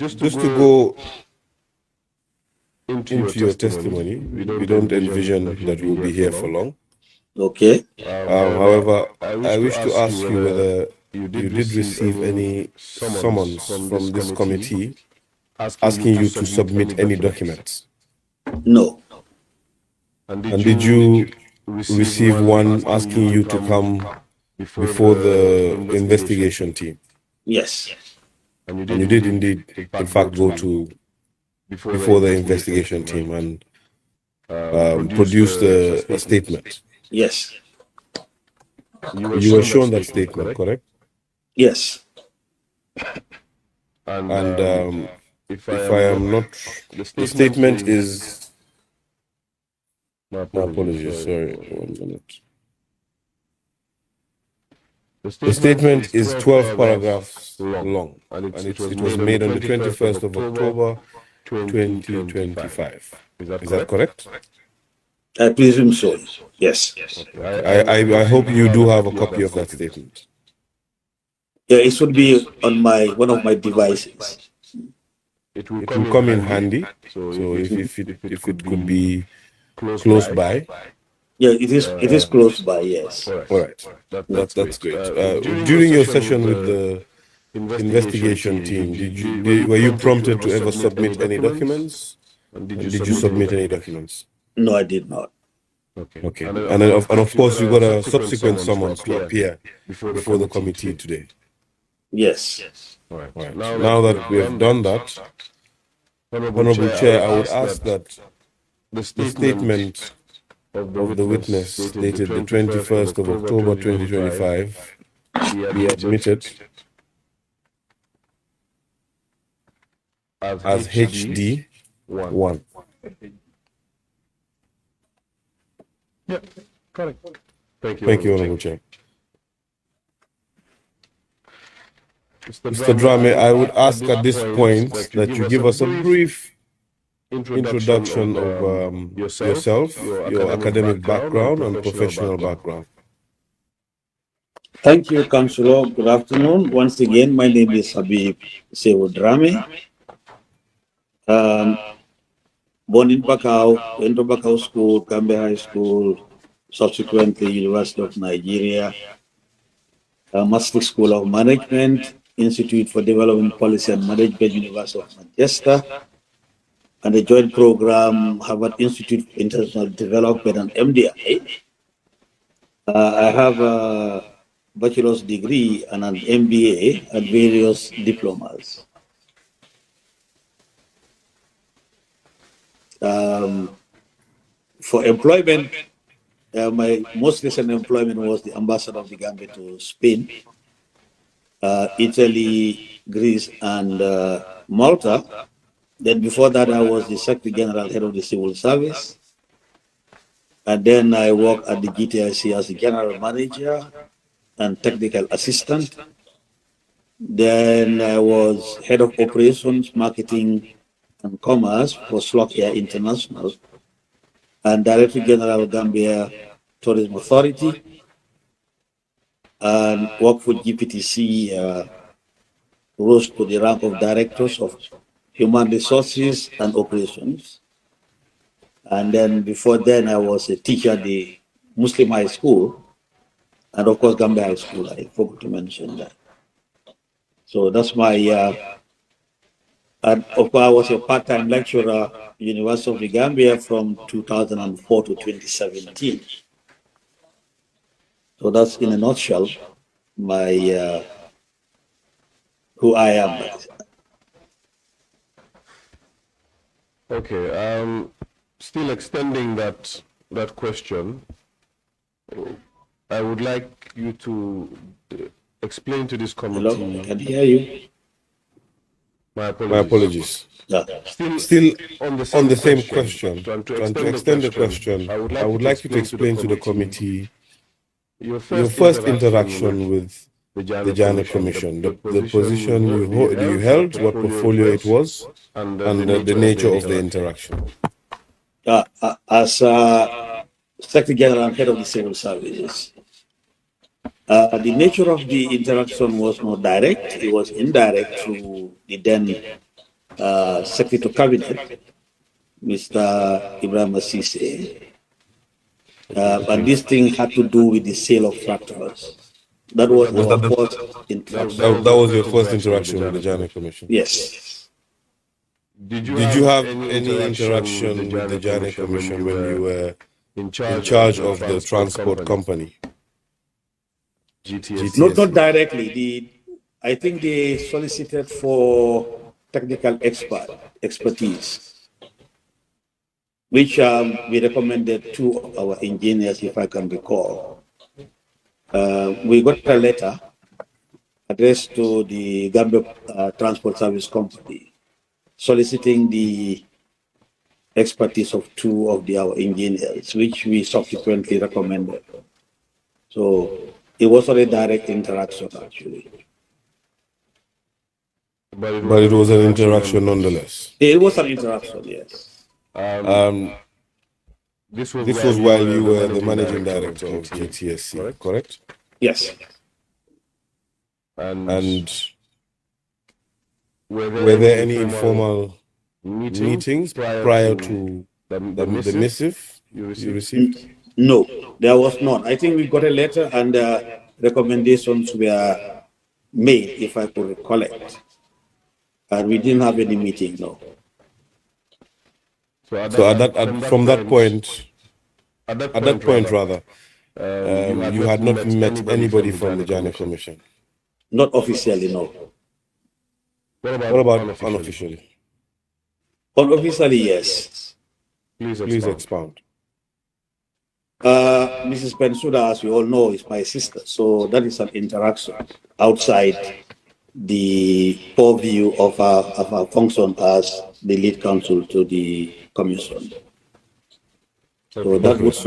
just to go into your testimony, we don't envision that you'll be here for long. Okay. However, I wish to ask you whether you did receive any summons from this committee asking you to submit any documents. No. And did you receive one asking you to come before the investigation team? Yes. And you did indeed, in fact, go to before the investigation team and produce a statement. Yes. You were shown that statement, correct? Yes. And if I am not, the statement is, my apologies, sorry, 1 minute. The statement is 12 paragraphs long, and it was made on the 21st of October, 2025. Is that correct? I presume so. Yes. I hope you do have a copy of that statement. Yeah, it should be on one of my devices. It will come in handy. So if it could be close by. Yeah, it is close by. Yes. All right. That's great. During your session with the investigation team, were you prompted to ever submit any documents? And did you submit any documents? No, I did not. Okay. And of course, you got a subsequent summons to appear before the committee today. Yes. All right. Now that we have done that, Honorable Chair, I would ask that the statement of the witness dated the 21st of October 2025 be admitted as HD 1. Yeah, correct. Thank you, Honorable Chair. Mr. Drammeh, I would ask at this point that you give us a brief introduction of yourself, your academic background, and professional background. Thank you, Councillor. Good afternoon. Once again, my name is Habib Sewo Drammeh. Born in Bakau, went to Bakau School, Gambia High School, subsequently University of Nigeria, Master School of Management, Institute for Development Policy and Management, University of Manchester, and a joint program, Harvard Institute for International Development and MDI. I have a bachelor's degree and an MBA and various diplomas. For employment, my most recent employment was the ambassador of the Gambia to Spain, Italy, Greece, and Malta. Then before that, I was the Secretary General, Head of the Civil Service. And then I worked at the GTIC as the General Manager and Technical Assistant. Then I was Head of Operations, Marketing, and Commerce for Slock Air International and Director General Gambia Tourism Authority, and worked for GPTC, rose to the rank of Directors of Human Resources and Operations. And then before then, I was a teacher at the Muslim High School, and of course, Gambia High School. I forgot to mention that. So that's my, and of course, I was a part-time lecturer at the University of the Gambia from 2004 to 2017. So that's in a nutshell, my, who I am. Okay, still extending that question, I would like you to explain to this committee. Hello, I can hear you. My apologies. Yeah. Still on the same question, trying to extend the question, I would like you to explain to the committee your first interaction with the Janneh Commission, the position you held, what portfolio it was, and the nature of the interaction. As Secretary General and Head of the Civil Services, the nature of the interaction was not direct, it was indirect through the then Secretary to Cabinet, Mr. Ibrahim Sise. But this thing had to do with the sale of Tractos. That was our first interaction. That was your first interaction with the Janneh Commission? Yes. Did you have any interaction with the Janneh Commission when you were in charge of the transport company? Not directly. I think they solicited for technical expertise, which we recommended to our engineers, if I can recall. We got a letter addressed to the Gambia Transport Service Company, soliciting the expertise of two of our engineers, which we subsequently recommended. So it was not a direct interaction, actually. But it was an interaction nonetheless. It was an interaction, yes. This was while you were the managing director of GTSC, correct? Yes. And were there any informal meetings prior to the missive you received? No, there was not. I think we got a letter and recommendations were made, if I could recollect. And we didn't have any meeting, no. So from that point, you had not met anybody from the Janneh Commission? Not officially, no. What about unofficially? Unofficially, yes. Please expound. Mrs. Pensuda, as we all know, is my sister, so that is an interaction outside the purview of our function as the lead counsel to the commission. So that was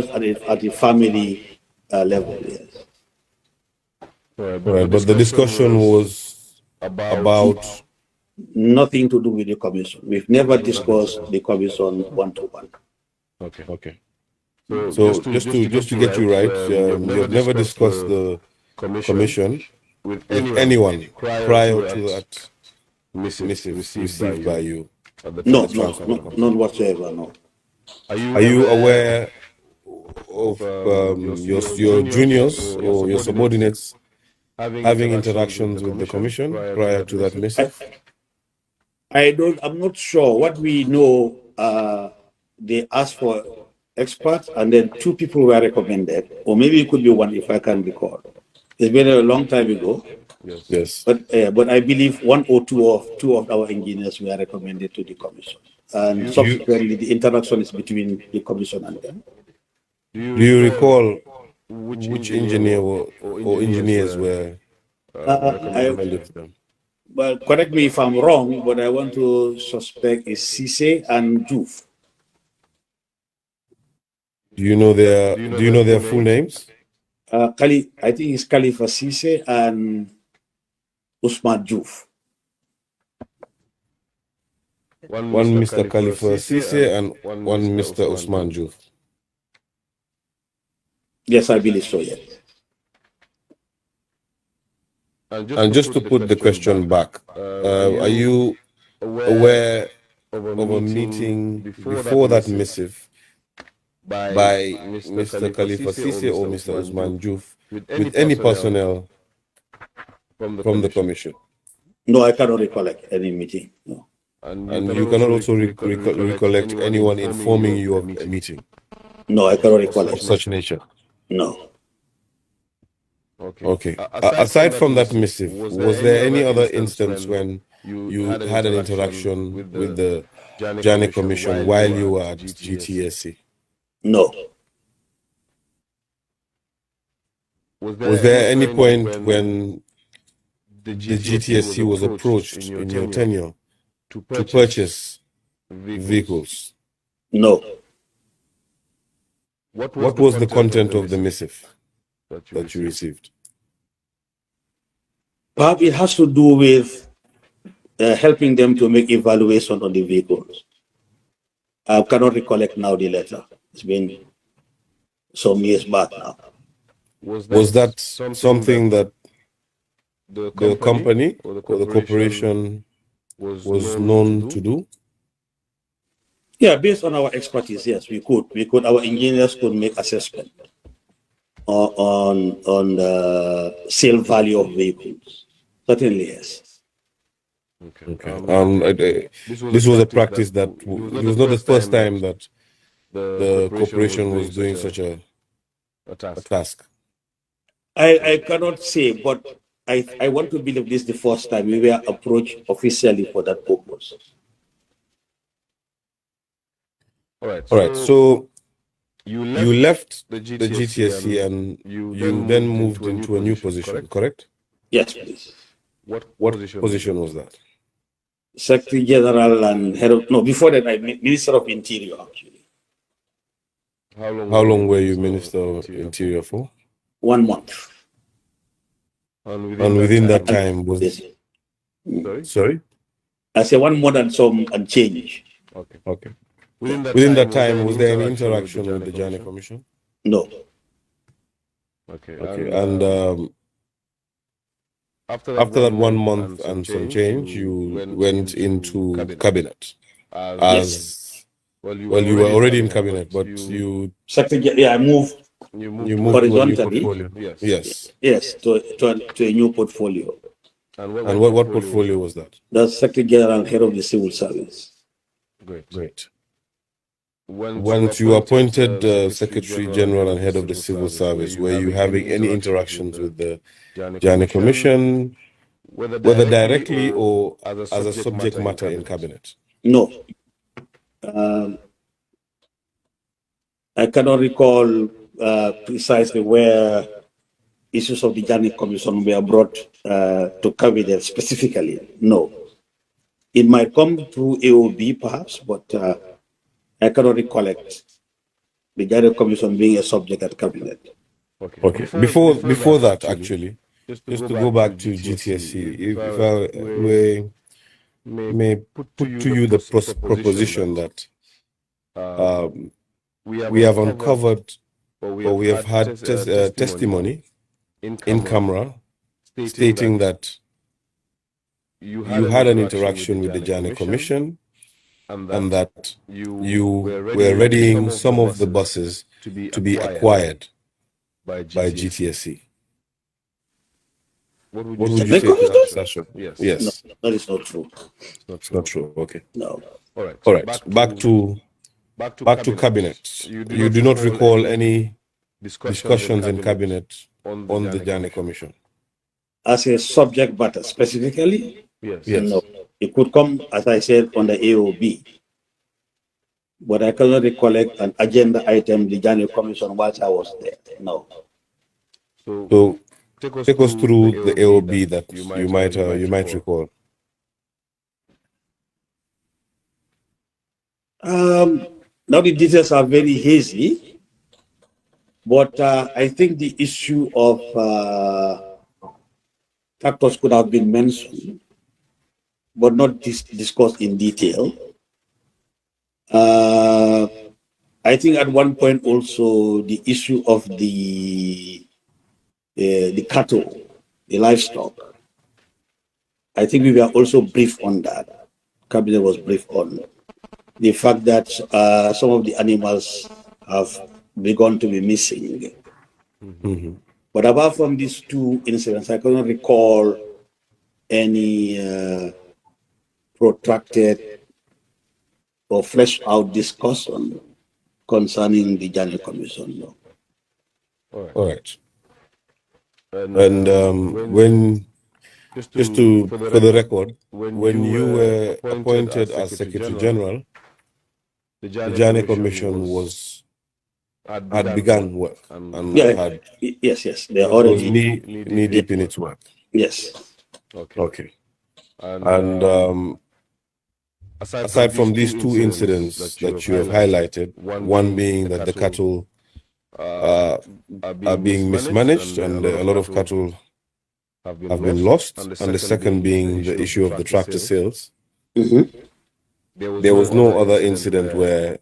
at the family level, yes. Right, but the discussion was about nothing to do with the commission. We've never discussed the commission one-to-one. Okay. So just to get you right, you've never discussed the commission with anyone prior to that missive received by you? No, none whatsoever, no. Are you aware of your juniors or your subordinates having interactions with the commission prior to that missive? I'm not sure. What we know, they asked for experts, and then two people were recommended, or maybe it could be one, if I can recall. It's been a long time ago. Yes. But I believe one or two of our engineers were recommended to the commission, and subsequently the interaction is between the commission and them. Do you recall which engineer or engineers were recommended to them? Well, correct me if I'm wrong, but I want to suspect is Sise and Juf. Do you know their full names? I think it's Khalifa Sise and Usman Juf. One Mr. Khalifa Sise and one Mr. Usman Juf. Yes, I believe so, yes. And just to put the question back, are you aware of a meeting before that missive by Mr. Khalifa Sise or Mr. Usman Juf with any personnel from the commission? No, I cannot recollect any meeting. No. And you cannot also recollect anyone informing you of a meeting? No, I cannot recollect. Of such nature? No. Okay. Aside from that missive, was there any other instance when you had an interaction with the Janneh Commission while you were at GTSC? No. Was there any point when the GTSC was approached in your tenure to purchase vehicles? No. What was the content of the missive that you received? Perhaps it has to do with helping them to make evaluation on the vehicles. I cannot recollect now the letter. It's been some years back now. Was that something that the company or the corporation was known to do? Yeah, based on our expertise, yes, we could. Our engineers could make assessment on the sale value of vehicles. Certainly, yes. Okay. This was a practice that it was not the first time that the corporation was doing such a task. I cannot say, but I want to believe this is the first time we were approached officially for that purpose. All right. So you left the the GTSC and you then moved into a new position, correct? Yes, please. What position was that? Secretary General and head of, no, before that, Minister of Interior, actually. How long were you Minister of Interior for? 1 month. And within that time was... Sorry? I say 1 month and some and change. Okay. Within that time, was there any interaction with the Janneh Commission? No. Okay. And after that 1 month and some change, you went into cabinet as well. You were already in cabinet, but you I moved. You moved horizontally. to a new portfolio. Yes, to a new portfolio. And what portfolio was that? That's Secretary General, head of the Civil Service. Great. Once you were appointed Secretary General and head of the Civil Service, were you having any interactions with the Janneh Commission, whether directly or as a subject matter in cabinet? No. I cannot recall precisely where issues of the Janneh Commission were brought to cabinet specifically. No. It might come through AOB perhaps, but I cannot recollect the Janneh Commission being a subject at cabinet. Okay. Before that, actually, just to go back to GTSC, if I may put to you the proposition that we have uncovered, or we have had testimony in camera stating that you had an interaction with the Janneh Commission and that you were readying some of the buses to be acquired by GTSC. What would you say to that assertion? Yes. No, that is not true. It's not true. Okay. No. All right. Back to cabinet. You do not recall any discussions in cabinet on the Janneh Commission? As a subject matter specifically? Yes. No. It could come, as I said, on the AOB. But I cannot recollect an agenda item, the Janneh Commission, whilst I was there. No. So take us through the AOB that you might recall. Now the details are very hazy, but I think the issue of Tractos could have been mentioned, but not discussed in detail. I think at one point also the issue of the cattle, the livestock. I think we were also briefed on that. Cabinet was briefed on the fact that some of the animals have begun to be missing. Mm-hmm. But apart from these two incidents, I cannot recall any protracted or fleshed out discussion concerning the Janneh Commission. No. All right. And when, just to for the record, when you were appointed as Secretary General, the Janneh Commission had begun work and had yes, they already knee deep in its work. Yes. Okay. And aside from these two incidents that you have highlighted, one being that the cattle are being mismanaged and a lot of cattle have been lost, and the second being the issue of the tractor sales. Mm-hmm. There was no other incident where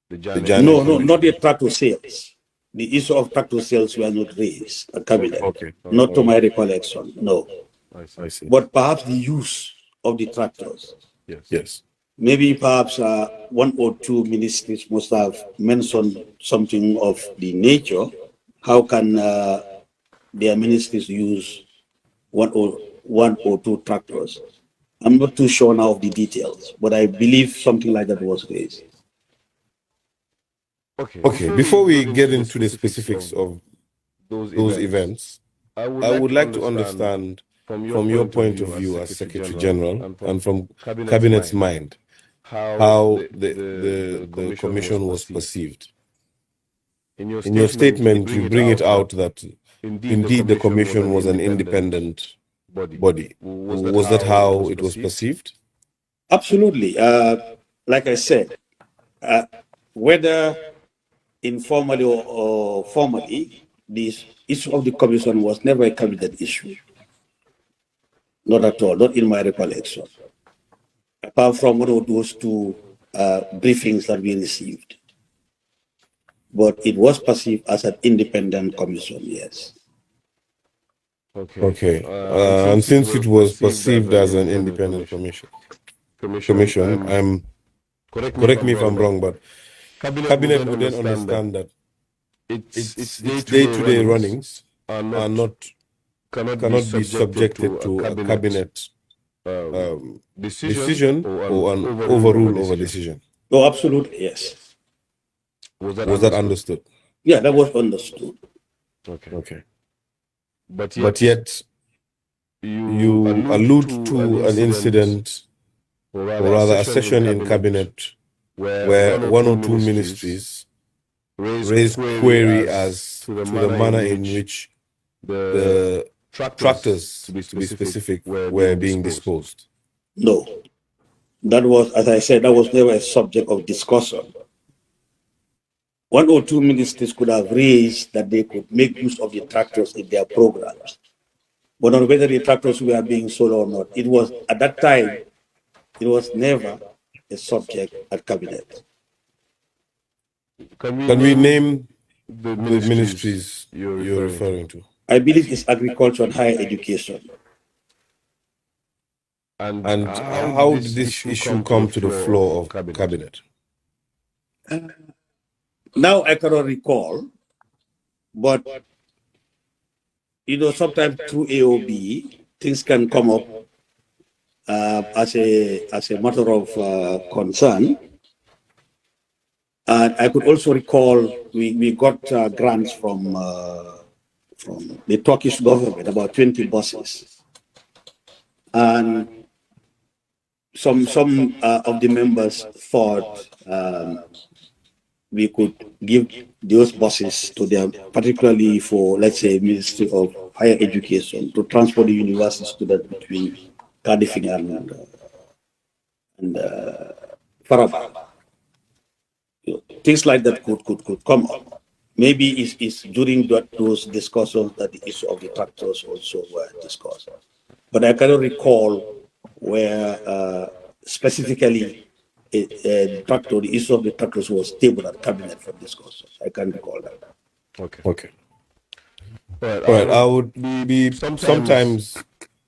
the Janneh No, not the tractor sales. The issue of tractor sales were not raised at cabinet. Okay. Not to my recollection, no. I see. But perhaps the use of the Tractos. Yes. Maybe perhaps one or two ministries must have mentioned something of the nature. How can their ministries use one or two tractors? I'm not too sure now of the details, but I believe something like that was raised. Okay, before we get into the specifics of those events, I would like to understand from your point of view as Secretary General and from Cabinet's mind how the commission was perceived. In your statement, you bring it out that indeed the commission was an independent body. Was that how it was perceived? Absolutely. Like I said, whether informally or formally, this issue of the commission was never a cabinet issue. Not at all, not in my recollection. Apart from one of those two briefings that we received. But it was perceived as an independent commission, yes. Okay. And since it was perceived as an independent commission, correct me if I'm wrong, but Cabinet would then understand that its day-to-day runnings are not cannot be subjected to a cabinet decision or an overrule of a decision. Oh, absolutely, yes. Was that understood? Yeah, that was understood. Okay. But yet, you allude to an incident, or rather a session in cabinet, where one or two ministries raised query as to the manner in which the tractors, to be specific, were being disposed. No, that was, as I said, that was never a subject of discussion. One or two ministries could have raised that they could make use of the tractors in their programs. But on whether the tractors were being sold or not, it was, at that time, it was never a subject at cabinet. Can we name the ministries you're referring to? I believe it's agriculture and higher education. And how did this issue come to the floor of cabinet? Now I cannot recall, but sometimes through AOB, things can come up as a matter of concern. And I could also recall we got grants from the Turkish government, about 20 buses, and some of the members thought we could give those buses to them, particularly for, let's say, Ministry of Higher Education, to transport the university students between Cardiff and Faraba. Things like that could come up. Maybe it's during those discussions that the issue of the tractors also were discussed. But I cannot recall where specifically the issue of the tractors was tabled at cabinet for discussion. I can't recall that. Okay. All right. I would be sometimes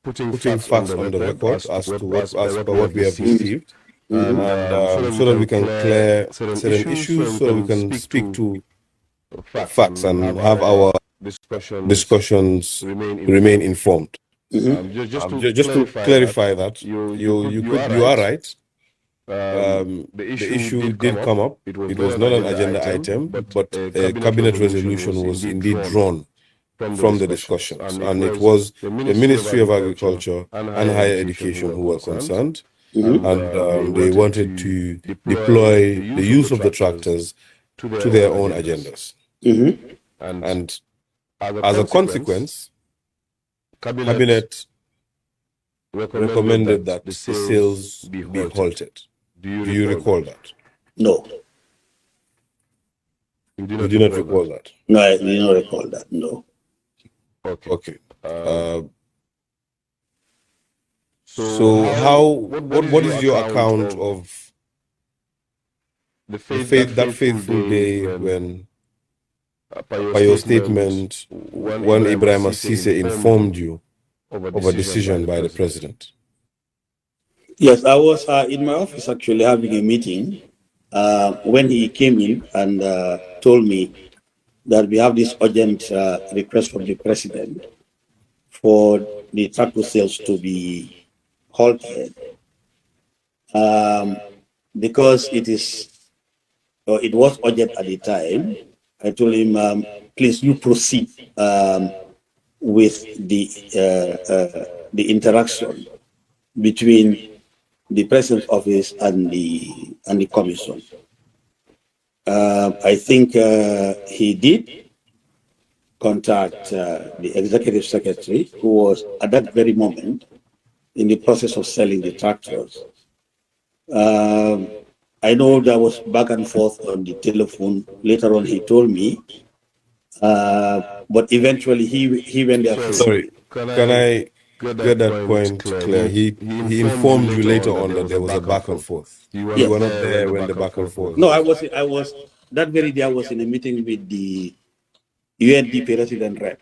putting facts on the record as to what we have received, and so that we can clear certain issues, so that we can speak to facts and have our discussions remain informed. Just to clarify that, you are right. The issue did come up. It was not an agenda item, but a cabinet resolution was indeed drawn from the discussions, and it was the Ministry of Agriculture and Higher Education who were concerned, and they wanted to deploy the use of the tractors to their own agendas. And as a consequence, cabinet recommended that the sales be halted. Do you recall that? No. You do not recall that? No, I do not recall that, no. Okay. So what is your account of that faithful day when, by your statement, when Ibrahim Assise informed you of a decision by the president? Yes, I was in my office actually having a meeting when he came in and told me that we have this urgent request from the president for the tractor sales to be halted because it was urgent at the time. I told him, please you proceed with the interaction between the president's office and the commission. I think he did contact the executive secretary, who was at that very moment in the process of selling the tractors. I know there was back and forth on the telephone. Later on, he told me, but eventually he went there Sorry, physically. can I get that point clear? He informed you later on that there was a back and forth. You were not there when the back and forth No, was. I was that very day. I was in a meeting with the UNDP resident rep.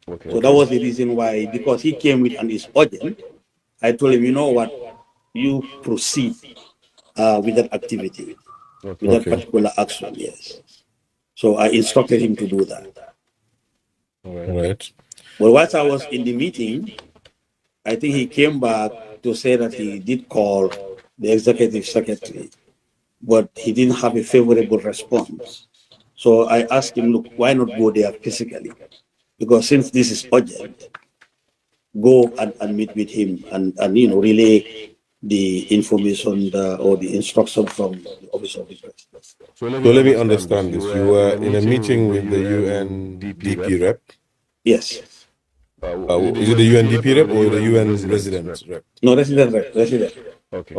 Okay. So that was the reason why, because he came with and is urgent. I told him, you know what, you proceed with that activity, with that particular action. Yes. So I instructed him to do that. All right. But whilst I was in the meeting, I think he came back to say that he did call the executive secretary, but he didn't have a favorable response. So I asked him, look, why not go there physically? Because since this is urgent, go and meet with him and relay the information or the instruction from the office of the president. So let me understand this. You were in a meeting with the UNDP rep. Yes. Is it the UNDP rep or the UN resident rep? No, resident rep. Resident. Okay.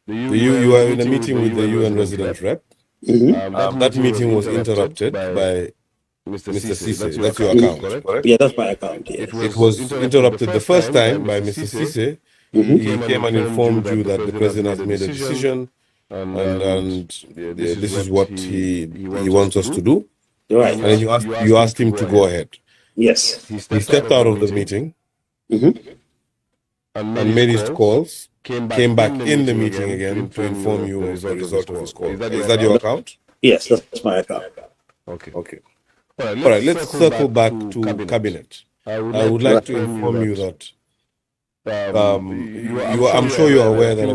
You were in a meeting with the UN resident rep. That meeting was interrupted by Mr. Cisse. That's your account, correct? Yeah, that's my account. Yes. It was interrupted the first time by Mr. Cisse. He came and informed you that the president has made a decision, and this is what he wants us to do. Right. And then you asked him to go ahead. Yes. He stepped out of the meeting and made his calls. Came back in the meeting again to inform you of the result of his call. Is that your account? Yes, that's my account. Okay. All right, let's circle back to cabinet. I would like to inform you that I'm sure you are aware that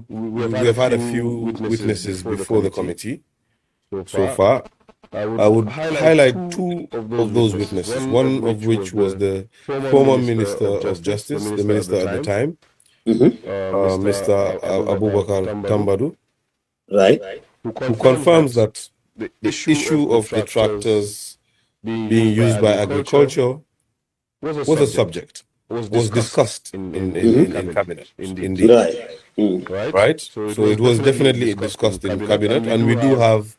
we have had a few witnesses before the committee so far. I would highlight two of those witnesses, one of which was the former Minister of Justice, the minister at the time, Mr. Abubakar Tambadu, Right. who confirms that the issue of the tractors being used by agriculture was a subject, was discussed in cabinet, indeed. Right. Right? So it was definitely discussed in cabinet, and we do have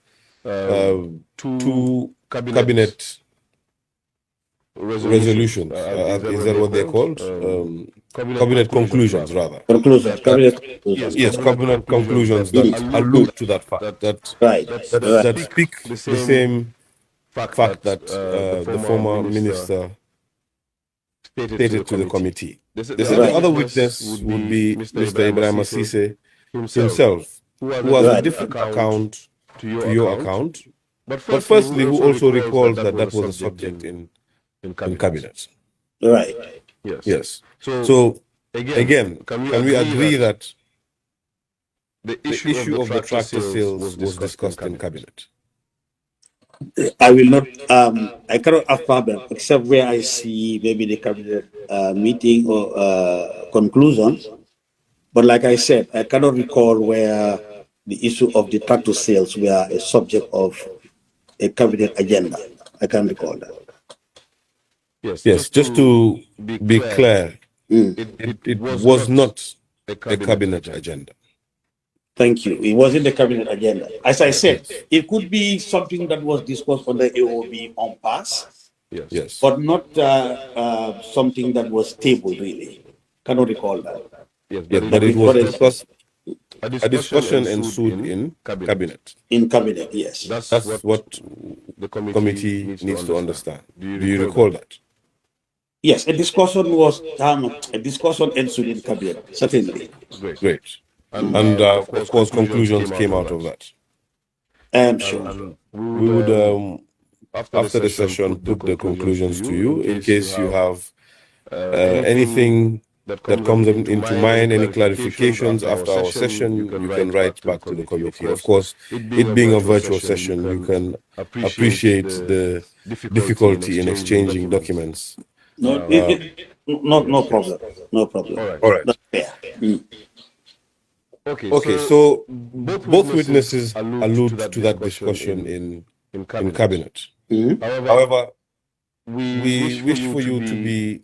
two cabinet resolutions. Is that what they're called? Cabinet conclusions, rather. Conclusions. Yes, cabinet conclusions that allude to that fact, that speak the same fact that the former minister stated to the committee. The other witness would be Mr. Ibrahim Cisse himself, who has a different account to your account, but firstly, who also recalled that was a subject in cabinet. Right. Yes. So again, can we agree that the issue of the tractor sales was discussed in cabinet? I will not. I cannot affirm it except where I see maybe the cabinet meeting or conclusions. But like I said, I cannot recall where the issue of the tractor sales were a subject of a cabinet agenda. I can't recall that. Yes, just to be clear, it was not a cabinet agenda. Thank you. It wasn't the cabinet agenda. As I said, it could be something that was discussed on the AOB on pass, yes, but not something that was tabled, really. Cannot recall that. Yes, but it was discussed. A discussion ensued in cabinet. In cabinet, yes. That's what the committee needs to understand. Do you recall that? Yes, a discussion ensued in cabinet, certainly. Great. And of course, conclusions came out of that. I'm sure. And We would, after the session, put the conclusions to you in case you have anything that comes into mind, any clarifications after our session, you can write back to the committee. Of course, it being a virtual session, you can appreciate the difficulty in exchanging documents. No, no problem. No problem. All right. That's fair. Okay, so both witnesses allude to that discussion in cabinet. However, we wish for you to be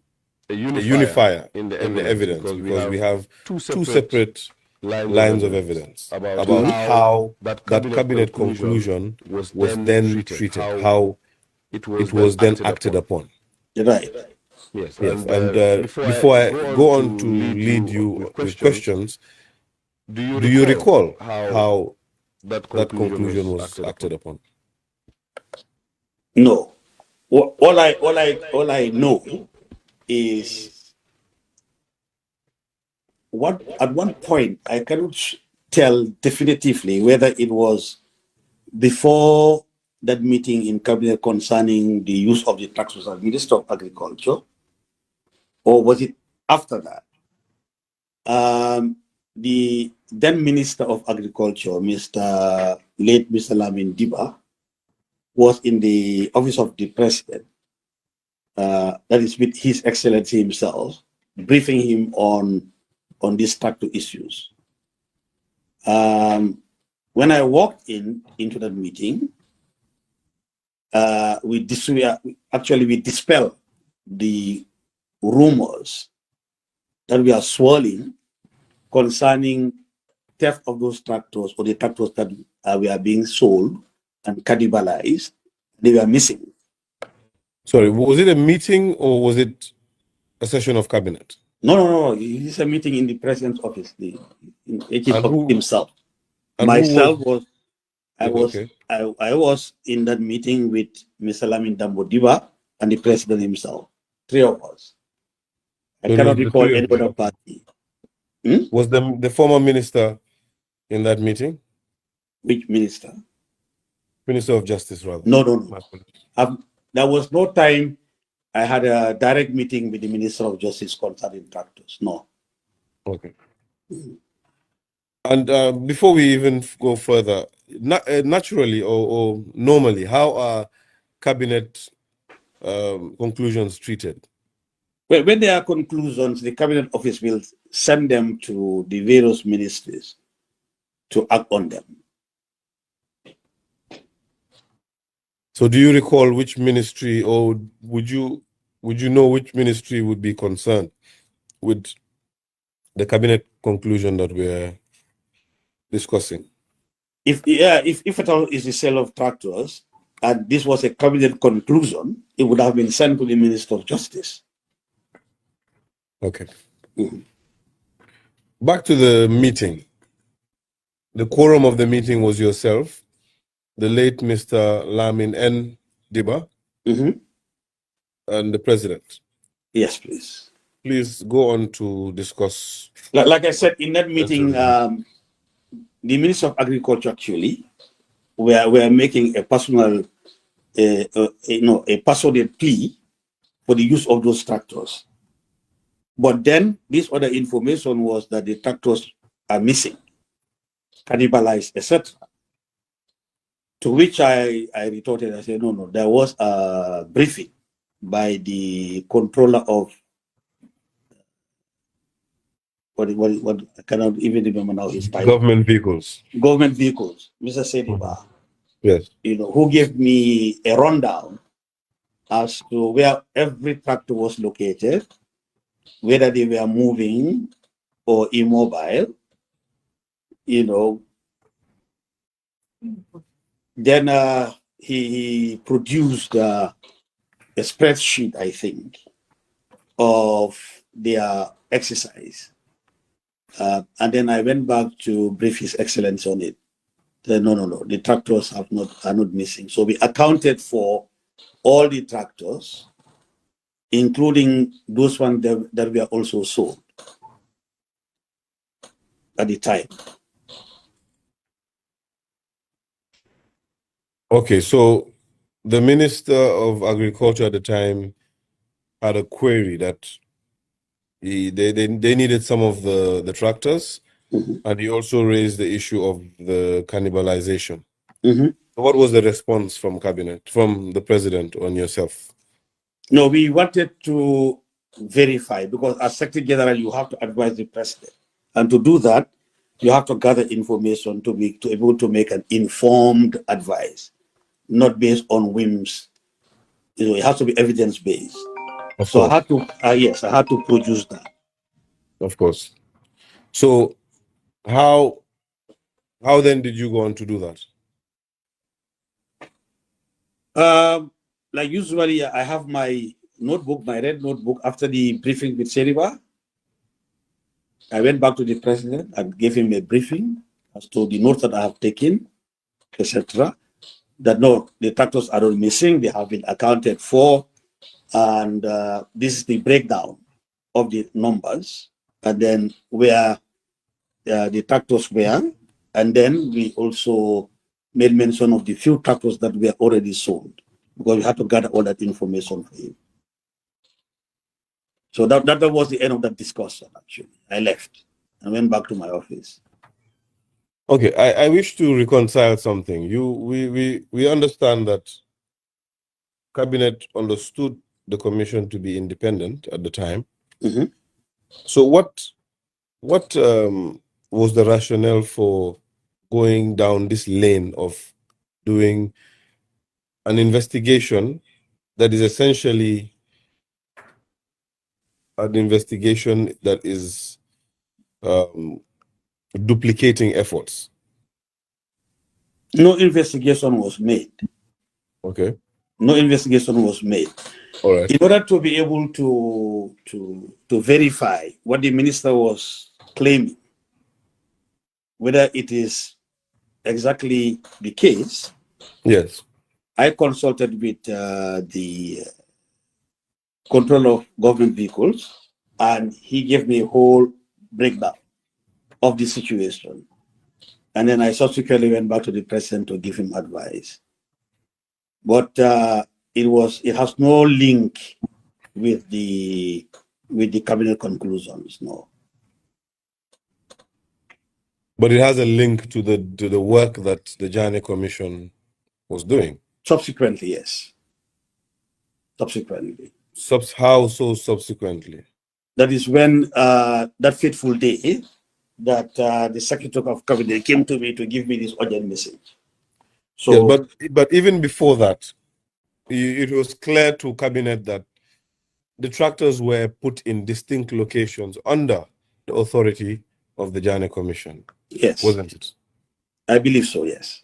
a unifier in the evidence because we have two separate lines of evidence about how that cabinet conclusion was then treated, how it was then acted upon. Right. Yes. And before I go on to lead you with questions, do you recall how that conclusion was acted upon? No. All I know is at one point I cannot tell definitively whether it was before that meeting in cabinet concerning the use of the Tractos as Minister of Agriculture, or was it after that? The then Minister of Agriculture, late Mr. Lamin Diba, was in the office of the President, that is with His Excellency himself, briefing him on these Tracto issues. When I walked into that meeting, we dispel the rumors that we are swirling concerning theft of those Tractos, or the Tractos that were being sold and cannibalized. They were missing. Sorry, was it a meeting or was it a session of cabinet? No. It's a meeting in the President's office, himself. And Myself I was in that meeting with Mr. Lamin Diba and the President himself. Three of us. I cannot recall any other party. Was the former minister in that meeting? Which minister? Minister of Justice, rather. No. There was no time I had a direct meeting with the Minister of Justice concerning Tractos. No. Okay. And before we even go further, naturally or normally, how are cabinet conclusions treated? Well, when there are conclusions, the cabinet office will send them to the various ministries to act on them. So do you recall which ministry, or would you know which ministry would be concerned with the cabinet conclusion that we're discussing? If at all is the sale of Tractors, and this was a cabinet conclusion, it would have been sent to the Minister of Justice. Okay. Back to the meeting. The quorum of the meeting was yourself, the late Mr. Lamin N. Diba, and the President. Yes, please. Please go on to discuss. Like I said, in that meeting, the Minister of Agriculture actually were making a personal, a personal plea for the use of those Tractors. But then this other information was that the Tractors are missing, cannibalized, etc. To which I retorted, I said, no, there was a briefing by the controller of what I cannot even remember now his title. Government vehicles, Mr. Sediba. Yes. Who gave me a rundown as to where every Tractor was located, whether they were moving or immobile, Then he produced a spreadsheet, I think, of their exercise. And then I went back to brief His Excellency on it. Then, no, the Tractors are not missing. So we accounted for all the Tractors including those ones that were also sold at the time. Okay, so the Minister of Agriculture at the time had a query that they needed some of the tractors, and he also raised the issue of the cannibalization. What was the response from cabinet, from the president on yourself? No, we wanted to verify, because as Secretary General, you have to advise the president. And to do that, you have to gather information to be able to make an informed advice, not based on whims. You know, it has to be evidence-based. So I had to, yes, I had to produce that. Of course. So how then did you go on to do that? Like usually, I have my notebook, my red notebook. After the briefing with Seriba, I went back to the president and gave him a briefing as to the notes that I have taken, etc. That no, the tractors are not missing; they have been accounted for, and this is the breakdown of the numbers, and then where the tractors were, and then we also made mention of the few tractors that were already sold, because we had to gather all that information for him. So that was the end of that discussion. Actually, I left and went back to my office. Okay, I wish to reconcile something. We understand that cabinet understood the commission to be independent at the time. So what was the rationale for going down this lane of doing an investigation that is essentially an investigation that is duplicating efforts? No investigation was made. Okay. No investigation was made. All right. In order to be able to verify what the minister was claiming, whether it is exactly the case, yes, I consulted with the controller of government vehicles, and he gave me a whole breakdown of the situation. And then I subsequently went back to the president to give him advice. But it has no link with the cabinet conclusions, no. But it has a link to the work that the Janneh Commission was doing. Subsequently, yes. Subsequently. How so subsequently? That is when that fateful day that the Secretary of Cabinet came to me to give me this urgent message. So, yes, but even before that, it was clear to cabinet that the tractors were put in distinct locations under the authority of the Janneh Commission. yes, Wasn't it? I believe so, yes.